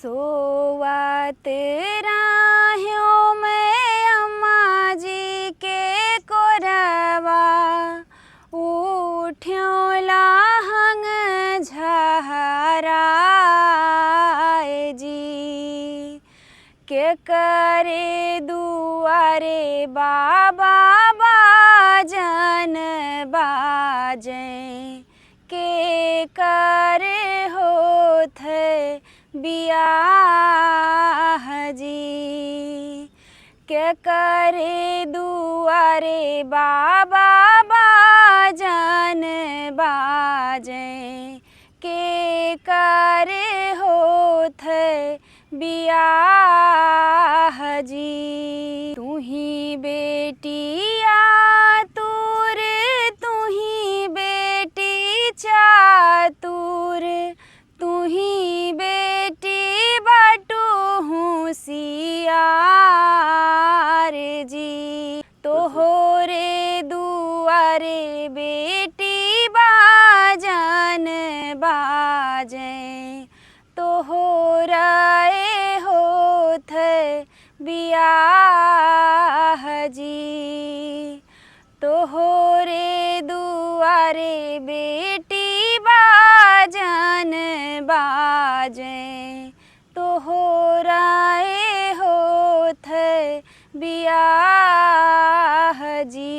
सोवत राहियों में अम्मा जी के कोरवा उठ्यों लाहंग झहराए जी के करे दुआरे बाबा बाजन बाजे के करे होत बियाह जी के करे दुआरे बाबा बाजन बाजे के करे होत बियाह जी तू ही बेटिया तुर तू ही बेटी चातुर तू ही बेटी बटू होशियार जी तोहरे दुआरे बेटी बाजन बाजे तोहराए होत बियाह जी तोहरे दुआरे बेटी बाजन बाजे तोहराए होत बियाह जी।